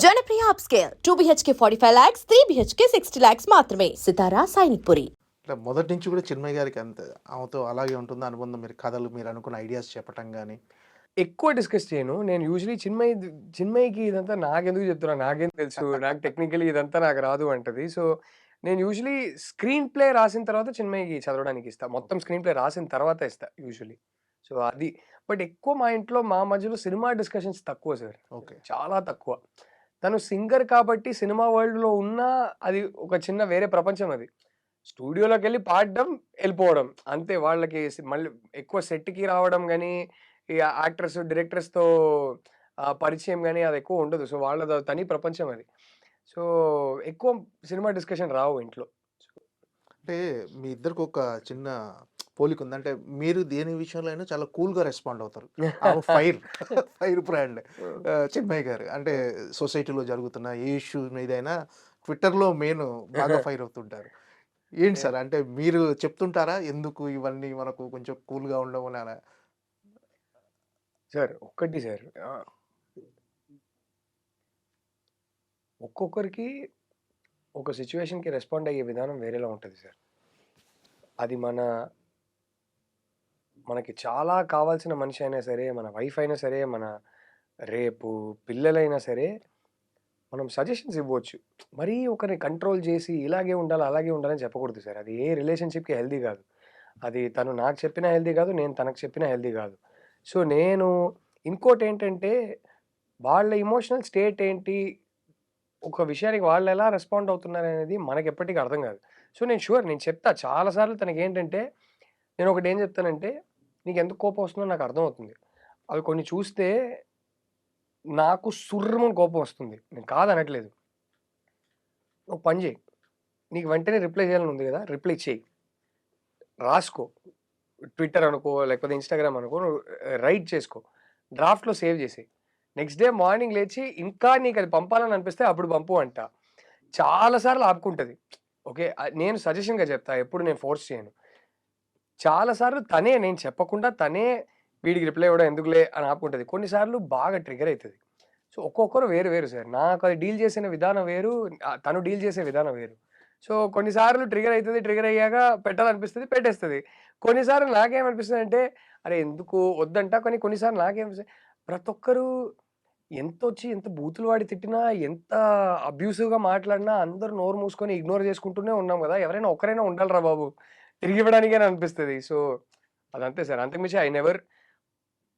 Janapriya upscale 2 BHK 45 lakhs, 3 BHK 60 lakhs మాత్రమే. సితారా సైనిక్పురి. ఇట్లా మొదటి నుంచి కూడా చిన్మయి గారికి అంతే ఆమెతో అలాగే ఉంటుంది అనుబంధం. మీరు కథలు మీరు అనుకున్న ఐడియాస్ చెప్పటం కానీ ఎక్కువ డిస్కస్ చేయను. నేను యూజువల్లీ చిన్మయికి ఇదంతా నాకెందుకు చెప్తున్నా, నాకేం తెలుసు, నాకు టెక్నికల్లీ ఇదంతా నాకు రాదు అంటది. సో, నేను యూజువల్లీ స్క్రీన్ ప్లే రాసిన తర్వాత చిన్మయికి చదవడానికి ఇస్తా. మొత్తం స్క్రీన్ ప్లే రాసిన తర్వాత ఇస్తా యూజువల్లీ. సో, అది. బట్ ఎక్కువ మా ఇంట్లో మా మధ్యలో సినిమా డిస్కషన్స్ తక్కువ సార్. ఓకే. చాలా తక్కువ. తను సింగర్ కాబట్టి సినిమా వరల్డ్‌లో ఉన్నా అది ఒక చిన్న వేరే ప్రపంచం అది. స్టూడియోలోకెళ్ళి పాడడం, ఎళ్ళిపోవడం అంతే. వాళ్ళకి మళ్ళీ ఎక్కువ సెట్‌కి రావడం గాని, ఈ యాక్టర్స్, డైరెక్టర్స్‌తో పరిచయం గాని అది ఎక్కువ ఉండదు. సో, వాళ్ళది తని ప్రపంచం అది. సో, ఎక్కువ సినిమా డిస్కషన్ రావు ఇంట్లో. అంటే మీ ఇద్దరికి ఒక చిన్న పోలిక ఉంది. అంటే మీరు దేని విషయంలో అయినా చాలా కూల్గా రెస్పాండ్ అవుతారు. ఆమె ఫైర్ ఫైర్ బ్రాండ్ చిన్మయి గారు. అంటే సొసైటీలో జరుగుతున్న ఏ ఇష్యూ మీదైనా ట్విట్టర్లో మెయిన్ బాగా ఫైర్ అవుతుంటారు. ఏంటి సార్ అంటే మీరు చెప్తుంటారా ఎందుకు ఇవన్నీ మనకు కొంచెం కూల్గా ఉండడం అని అలా? సార్ ఒక్కటి సార్, ఒక్కొక్కరికి ఒక సిట్యుయేషన్‌కి రెస్పాండ్ అయ్యే విధానం వేరేలా ఉంటది సార్. అది మనకి చాలా కావాల్సిన మనిషి అయినా సరే, మన వైఫ్ అయినా సరే, మన రేపు పిల్లలైనా సరే, మనం సజెషన్స్ ఇవ్వచ్చు. మరీ ఒకరిని కంట్రోల్ చేసి ఇలాగే ఉండాలి, అలాగే ఉండాలని చెప్పకూడదు సార్. అది ఏ రిలేషన్‌షిప్‌కి హెల్తీ కాదు. అది తను నాకు చెప్పినా హెల్తీ కాదు, నేను తనకు చెప్పినా హెల్తీ కాదు. సో, నేను ఇంకోటేంటంటే, వాళ్ళ ఎమోషనల్ స్టేట్ ఏంటి, ఒక విషయానికి వాళ్ళెలా రెస్పాండ్ అవుతున్నారనేది మనకెప్పటికి అర్థం కాదు. సో, నేను చెప్తా చాలా సార్లు తనకేంటంటే, నేనొకటేం చెప్తానంటే, "నీకెందుకు కోపం వస్తుందో నాకు అర్థమవుతుంది. అవి కొన్ని చూస్తే నాకు సుర్రుమని కోపం వస్తుంది. నేను కాదనట్లేదు. ఒక పని చెయి. నీకు వెంటనే రిప్లై చేయాలని ఉంది కదా! రిప్లై చెయి. రాసుకో. ట్విట్టర్ అనుకో, లేకపోతే ఇన్‌స్టాగ్రామ్ అనుకో, నువ్వు రైట్ చేసుకో. డ్రాఫ్ట్‌లో సేవ్ చేసేయి. నెక్స్ట్ డే మార్నింగ్ లేచి ఇంకా నీకది పంపాలని అనిపిస్తే అప్పుడు పంపు" అంట. చాలా సార్లు ఆపుకుంటది. ఓకే. నేను సజెషన్‌గా చెప్తా. ఎప్పుడు నేను ఫోర్స్ చేయను. చాలా సార్లు తనే, నేను చెప్పకుండా తనే వీడికి రిప్లై ఇవ్వడం ఎందుకులే అని ఆపుకుంటది. కొన్ని సార్లు బాగా ట్రిగ్గర్ అయితది. సో, ఒక్కొక్కరు వేరు వేరు సార్. నాకు అది డీల్ చేసిన విధానం వేరు. తను డీల్ చేసే విధానం వేరు. సో, కొన్ని సార్లు ట్రిగ్గర్ అయితది. ట్రిగ్గర్ అయ్యాక పెట్టాలనిపిస్తది. పెట్టేస్తది. కొన్నిసార్లు నాకేమనిపిస్తదంటే, అరే ఎందుకు వద్దంటా. కానీ కొన్నిసార్లు నాకేమనిపిస్తది, ప్రతి ఒక్కరు ఎంతొచ్చి ఎంత బూతులు వాడి తిట్టినా, ఎంత అబ్యూసివ్‌గా మాట్లాడినా అందరూ నోరు మూసుకొని ఇగ్నోర్ చేసుకుంటూనే ఉన్నాం గదా! ఎవరైనా ఒక్కరైనా ఉండాలిరా బాబు! తిరిగివ్వడానికని అనిపిస్తది. సో, అదంతే సార్. అంతకు మించి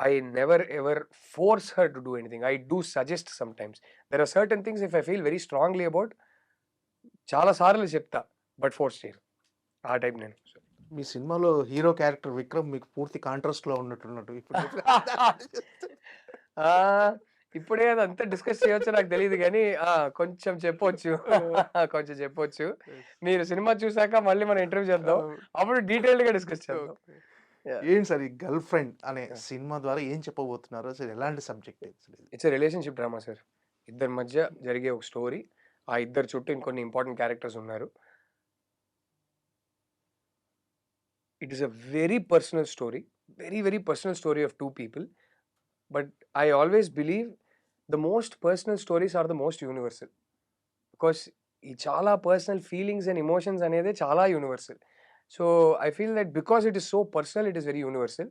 I never ever force her to do anything. I do suggest sometimes. There are certain things if I feel very strongly about, చాలా సార్లు చెప్తా. బట్ ఫోర్స్ చేయను. ఆ టైప్ నేను. మీ సినిమాలో హీరో క్యారెక్టర్ విక్రమ్ మీకు పూర్తి కాంట్రాస్ట్‌లో ఉన్నట్టు ఇప్పుడు ఆ! ఇప్పుడే అదంతా డిస్కస్ చేయొచ్చో నాకు తెలీదు గానీ, కొంచెం చెప్పొచ్చు. కొంచెం చెప్పొచ్చు. మీరు సినిమా చూసాక మళ్ళీ మనం ఇంటర్వ్యూ చేద్దాం. అప్పుడు డీటెయిల్డ్‌గా డిస్కస్ చేద్దాం. యాహ్! ఏంటి సార్ ఈ 'గర్ల్ ఫ్రెండ్' అనే సినిమా ద్వారా ఏం చెప్పబోతున్నారు? అసలు ఎలాంటి సబ్జెక్ట్ అసలు ఇది? It's a relationship drama sir. ఇద్దరి మధ్య జరిగే ఒక స్టోరీ. ఆ ఇద్దరి చుట్టూ ఇంకొన్ని ఇంపార్టెంట్ క్యారెక్టర్స్ ఉన్నారు. It is a very personal story. Very personal story of 2 people. But I always believe the most personal stories are the most universal. Because ఈ చాలా పర్సనల్ ఫీలింగ్స్ అండ్ ఎమోషన్స్ అనేదే చాలా యూనివర్సల్. So, I feel that because it is so personal, it is very universal.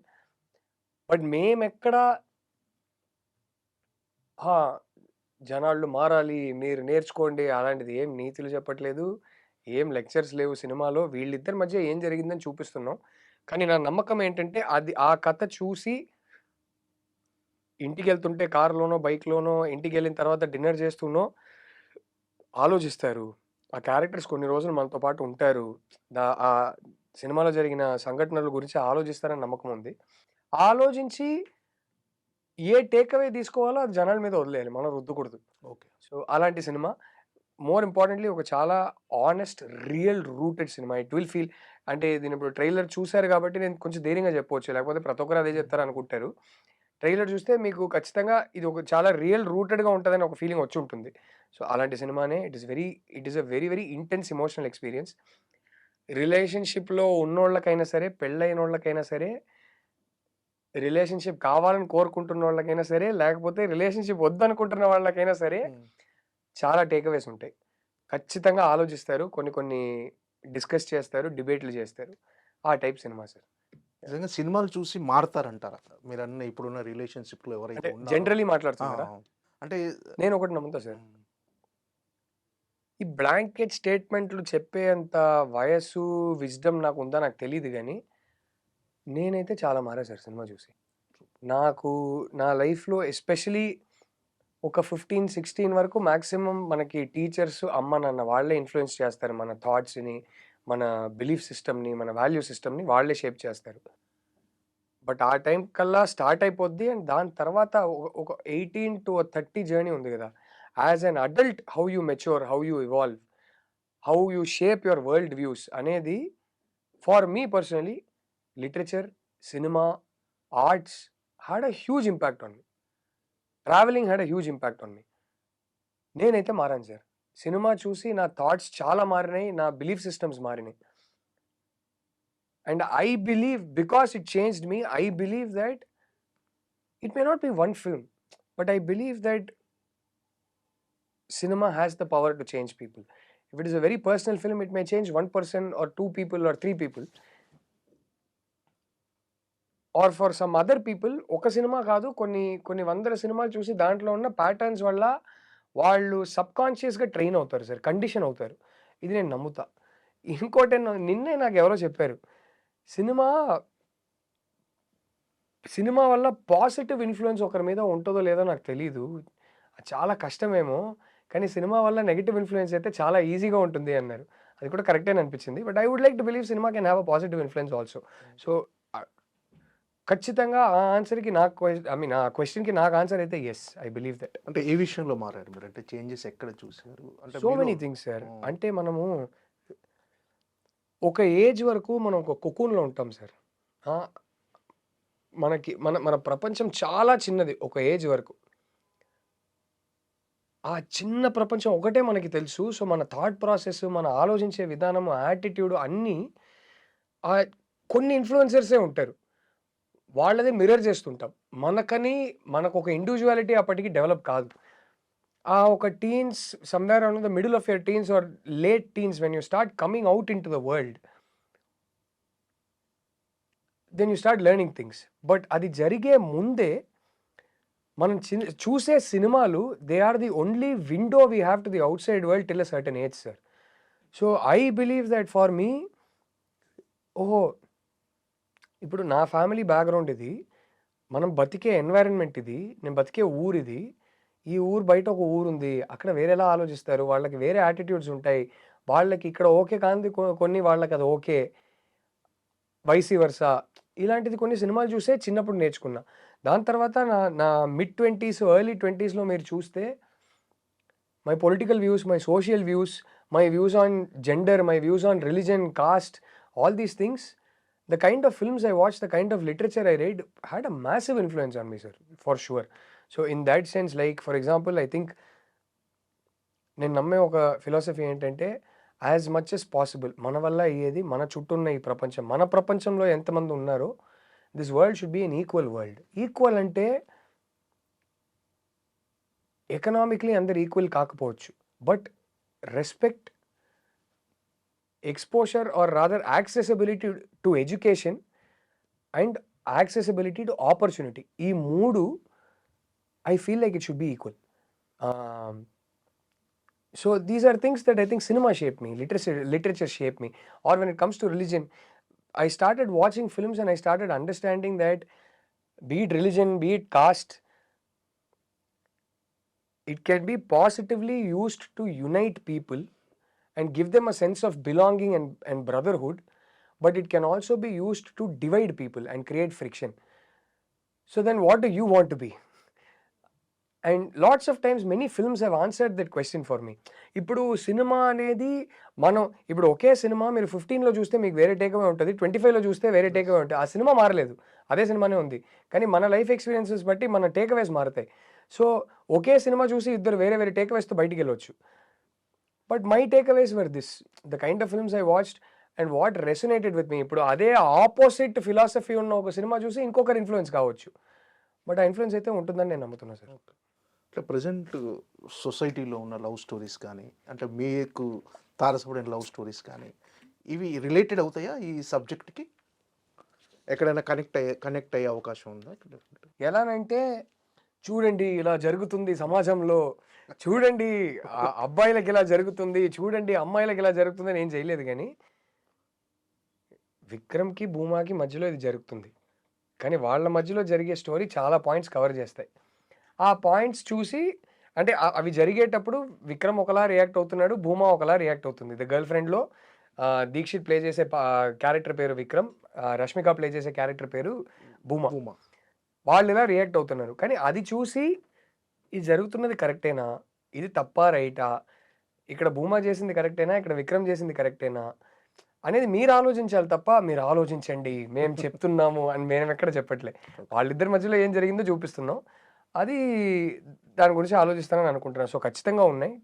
But మేమెక్కడ ఆ! జనాలు మారాలి, మీరు నేర్చుకోండి అలాంటిది ఏం నీతులు చెప్పట్లేదు. ఏం లెక్చర్స్ లేవు సినిమాలో. వీళ్ళిద్దరి మధ్య ఏం జరిగిందని చూపిస్తున్నాం. కానీ నా నమ్మకం ఏంటంటే ఆ కథ చూసి ఇంటికెళ్తుంటే కార్‌లోనో, బైక్‌లోనో ఇంటికెళ్ళిన తర్వాత డిన్నర్ చేస్తూనో ఆలోచిస్తారు. ఆ క్యారెక్టర్స్ కొన్ని రోజులు మనతో పాటు ఉంటారు. ఆ సినిమాలో జరిగిన సంఘటనల గురించి ఆలోచిస్తారని నమ్మకం ఉంది. ఆలోచించి ఏ టేక్ అవే తీసుకోవాలో అది జనాల మీద వదిలేయాలి. మనం రుద్దకూడదు. ఓకే. సో, అలాంటి సినిమా. మోర్ ఇంపార్టెంట్‌లీ ఒక చాలా honest, real rooted cinema. It will feel అంటే దీనిప్పుడు ట్రైలర్ చూసారు కాబట్టి నేను కొంచెం ధైర్యంగా చెప్పొచ్చు. లేకపోతే ప్రతి ఒక్కరు అదే చెప్తారనుకుంటారు. ట్రైలర్ చూస్తే మీకు ఖచ్చితంగా ఇది ఒక చాలా రియల్ రూటెడ్‌గా ఉంటదని ఒక ఫీలింగ్ వచ్చుంటుంది. సో, అలాంటి సినిమానే. It is a very intense emotional experience. రిలేషన్‌షిప్‌లో ఉన్నోళ్ళకైనా సరే, పెళ్లయినోళ్ళకైనా సరే, రిలేషన్‌షిప్ కావాలని కోరుకుంటున్నోళ్ళకైనా సరే, లేకపోతే రిలేషన్‌షిప్ వద్దనుకుంటున్న వాళ్ళకైనా సరే, హ్మ్. చాలా టేక్అవేస్ ఉంటాయి. ఖచ్చితంగా ఆలోచిస్తారు. కొన్ని కొన్ని డిస్కస్ చేస్తారు. డిబేట్లు చేస్తారు. ఆ టైప్ సినిమా సార్. నిజంగా సినిమాలు చూసి మారతారంటారా? మీరన్న ఇప్పుడున్న రిలేషన్‌షిప్‌లో అంటే ఎవరైతే ఉన్నారో జనరల్లీ ఆ! మాట్లాడుతున్నారా? అంటే నేను ఒకటి నమ్ముతా సార్. హ్మ్. ఈ బ్లాంకెట్ స్టేట్మెంట్లు చెప్పేంత వయస్సు, విజ్డమ్ నాకుందా నాకు తెలీదు గానీ, నేనైతే చాలా మారా సార్ సినిమా చూసి. నాకు నా లైఫ్‌లో ఎస్పెషల్లీ ఒక 15, 16 వరకు మాక్సిమం మనకి టీచర్స్, అమ్మ, నాన్న వాళ్ళే ఇన్‌ఫ్లూయెన్స్ చేస్తారు. మన థాట్స్‌ని, మన బిలీఫ్ సిస్టమ్‌ని, మన వాల్యూ సిస్టమ్‌ని వాళ్ళే షేప్ చేస్తారు. బట్ ఆ టైం కల్లా స్టార్ట్ అయిపోద్ది. అండ్ దాని తర్వాత ఒక 18-30 జర్నీ ఉంది గదా! As an adult how you mature, how you evolve, how you shape your world views అనేది for me personally literature, cinema, arts had a huge impact on me. Travelling had a huge impact on me. నేనైతే మారాను sir. Cinema చూసి నా thoughts చాలా మారినాయి. నా belief systems మారినాయి. And I believe because it changed me, I believe that it may not be one film, but I believe that cinema has the power to change people. If it is a very personal film, it may change one person or two people or three people. Or for some other people ఒక cinema కాదు కొన్ని వందల సినిమాలు చూసి దాంట్లో ఉన్న patterns వల్ల వాళ్ళు సబ్కాన్షియస్గా ట్రైన్ అవుతారు సార్, కండిషన్ అవుతారు. ఇది నేను నమ్ముతా. ఇంకోటి నిన్నే నాకు ఎవరో చెప్పారు, సినిమా సినిమా వల్ల పాజిటివ్ ఇన్ఫ్లుయెన్స్ ఒకరి మీద ఉంటుందో లేదో నాకు తెలీదు, అది చాలా కష్టమేమో, కానీ సినిమా వల్ల నెగిటివ్ ఇన్ఫ్లుయెన్స్ అయితే చాలా ఈజీగా ఉంటుంది అన్నారు. అది కూడా కరెక్టే అనిపించింది. But I would like to believe cinema can have a positive influence also. So ఖచ్చితంగా ఆ ఆన్సర్‌కి నాకు ఐ మీన్ ఆ క్వెషన్‌కి నాకు ఆన్సర్ అయితే యెస్. I believe that. అంటే ఏ విషయంలో మారారు మీరు? అంటే చేంజెస్ ఎక్కడ చూసారు? అంటే సో మీలో మెనీ థింగ్స్ సార్. హ్మ్. అంటే మనము ఒక ఏజ్ వరకు మనం ఒక కోకూన్‌లో ఉంటాం సార్. ఆ! మనకి మన మన ప్రపంచం చాలా చిన్నది ఒక ఏజ్ వరకు. ఆ చిన్న ప్రపంచం ఒకటే మనకి తెలుసు. సో, మన థాట్ ప్రాసెస్, మన ఆలోచించే విధానం, యాటిట్యూడ్ అన్నీ ఆహ్, కొన్ని ఇన్‌ఫ్లుయెన్సర్సే ఉంటారు. వాళ్ళదే మిర్రర్ చేస్తుంటాం. మనకొక ఇండివిడ్యువాలిటీ అప్పటికి డెవలప్ కాదు. ఆ ఒక teens somewhere around the middle of your teens or late teens when you start coming out into the world, then you start learning things. But అది జరిగే ముందే మనం చూసే సినిమాలు they are the only window we have to the outside world till a certain age sir. So, I believe that for me ఓహో! ఇప్పుడు నా family background ఇది. మనం బతికే ఎన్వైరన్మెంట్ ఇది. నేను బతికే ఊరిది. ఈ ఊరు బయట ఒక ఊరుంది. అక్కడ వేరేలా ఆలోచిస్తారు. వాళ్ళకి వేరే యాటిట్యూడ్స్ ఉంటాయి. వాళ్ళకి ఇక్కడ ఓకే కానిది కొన్ని వాళ్ళకది ఓకే. వైసీ వర్సా. ఇలాంటిది కొన్ని సినిమాలు చూసే చిన్నప్పుడు నేర్చుకున్నా. దాని తర్వాత నా నా మిడ్ 20స్, ఎర్లీ 20స్‌లో మీరు చూస్తే my political views, my social views, my views on gender, my views on religion, cost, all these things, the kind of films I watched, the kind of literature I read had a massive influence on me, sir, for sure. So in that sense, like for example, I think నేను నమ్మే ఒక philosophy ఏంటంటే, as much as possible మన వల్ల అయ్యేది మన చుట్టూ ఉన్న ఈ ప్రపంచం, మన ప్రపంచంలో ఎంతమంది ఉన్నారో this world should be an equal world. Equal అంటే ఎకనామిక్‌లీ అందరు ఈక్వల్ కాకపోవచ్చు. But respect, exposure or rather accessibility to education and accessibility to opportunity, ఈ మూడు I feel like it should be equal. So these are things that I think cinema shaped me, literature shaped me. Or when it comes to religion, I started watching films and I started understanding that be it religion, be it caste, it can be positively used to unite people and give them a sense of belonging and brotherhood, but it can also be used to divide people and create friction. So then what do you want to be? And lots of times many films have answered that question for me. ఇప్పుడు cinema అనేది మనం ఇప్పుడు ఒకే cinema మీరు 15లో చూస్తే మీకు వేరే takeaway ఉంటది. 25లో చూస్తే వేరే టేక్‌అవే ఉంటది. ఆ సినిమా మారలేదు. అదే సినిమానే ఉంది. కానీ మన లైఫ్ ఎక్స్‌పీరియన్సెస్ బట్టి మన టేక్‌అవేస్ మారతాయి. సో ఒకే సినిమా చూసి ఇద్దరు వేరే వేరే టేక్‌అవేస్‌తో బయటికెళ్ళొచ్చు. But my takeaways were this. The kind of films I watched and what resonated with me. ఇప్పుడు అదే ఆపోజిట్ ఫిలాసఫీ ఉన్న ఒక సినిమా చూసి ఇంకొకరు ఇన్‌ఫ్లూయెన్స్ కావచ్చు. బట్ ఆ ఇన్‌ఫ్లూయెన్స్ అయితే ఉంటుందని నేను నమ్ముతున్నా సార్. ఇట్లా ప్రజెంట్ సొసైటీలో ఉన్న లవ్ స్టోరీస్ కానీ అంటే మీకు తారసపడిన లవ్ స్టోరీస్ కానీ ఇవి రిలేటెడ్ అవుతాయా ఈ సబ్జెక్ట్కి ఎక్కడైనా కనెక్ట్ అయ్యే అవకాశం ఉందా? ఎలానంటే చూడండి ఇలా జరుగుతుంది సమాజంలో, చూడండి అబ్బాయిలకి ఇలా జరుగుతుంది, చూడండి అమ్మాయిలకి ఇలా జరుగుతుంది అని ఏం చేయలేదు కానీ విక్రమ్కి భూమాకి మధ్యలో ఇది జరుగుతుంది. కానీ వాళ్ళ మధ్యలో జరిగే స్టోరీ చాలా పాయింట్స్ కవర్ చేస్తాయి. ఆ పాయింట్స్ చూసి అంటే అవి జరిగేటప్పుడు విక్రమ్ ఒకలా రియాక్ట్ అవుతున్నాడు, భూమా ఒకలా రియాక్ట్ అవుతుంది. ద గర్ల్ ఫ్రెండ్లో దీక్షిత్ ప్లే చేసే క్యారెక్టర్ పేరు విక్రమ్, రష్మిక ప్లే చేసే క్యారెక్టర్ పేరు భూమా. వాళ్ళు ఇలా రియాక్ట్ అవుతున్నారు. కానీ అది చూసి ఇది జరుగుతున్నది కరెక్టేనా, ఇది తప్పా రైటా, ఇక్కడ భూమా చేసింది కరెక్టేనా, ఇక్కడ విక్రమ్ చేసింది కరెక్టేనా అనేది మీరు ఆలోచించాలి తప్ప మీరు ఆలోచించండి మేము చెప్తున్నాము అని మేము ఎక్కడ చెప్పట్లే. వాళ్ళిద్దరి మధ్యలో ఏం జరిగిందో చూపిస్తున్నాం. అది దాని గురించి ఆలోచిస్తానని అనుకుంటున్నాను. సో ఖచ్చితంగా ఉన్నాయి.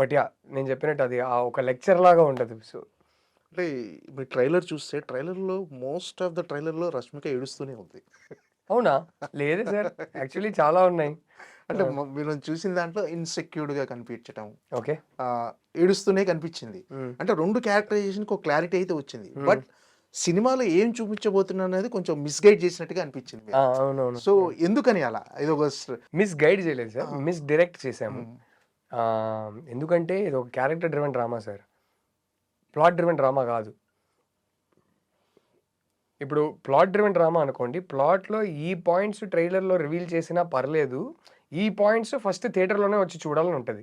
బట్ యా నేను చెప్పినట్టు అది ఒక లెక్చర్ లాగా ఉండదు. సో అంటే మీ ట్రైలర్ చూస్తే ట్రైలర్లో మోస్ట్ ఆఫ్ ద ట్రైలర్లో రష్మిక ఏడుస్తూనే ఉంది. అవునా? లేదు సార్, యాక్చువల్లీ చాలా ఉన్నాయి. అంటే మీరు చూసిన దాంట్లో ఇన్సెక్యూర్డ్గా కనిపించటం, ఓకే, ఏడుస్తూనే కనిపించింది. అంటే రెండు క్యారెక్టరైజేషన్కి ఒక క్లారిటీ అయితే వచ్చింది. బట్ సినిమాలో ఏం చూపించబోతున్నా అనేది కొంచెం మిస్గైడ్ చేసినట్టుగా అనిపించింది. అవునవును. సో ఎందుకని అలా? ఇది ఒక మిస్ గైడ్ చేయలేదు సార్, మిస్ డైరెక్ట్ చేసాము. ఎందుకంటే ఇది ఒక character driven drama sir, plot driven drama కాదు. ఇప్పుడు ప్లాట్ డ్రివెన్ డ్రామా అనుకోండి, ప్లాట్లో ఈ పాయింట్స్ ట్రైలర్లో రివీల్ చేసినా పర్లేదు, ఈ పాయింట్స్ ఫస్ట్ థియేటర్లోనే వచ్చి చూడాలని ఉంటుంది.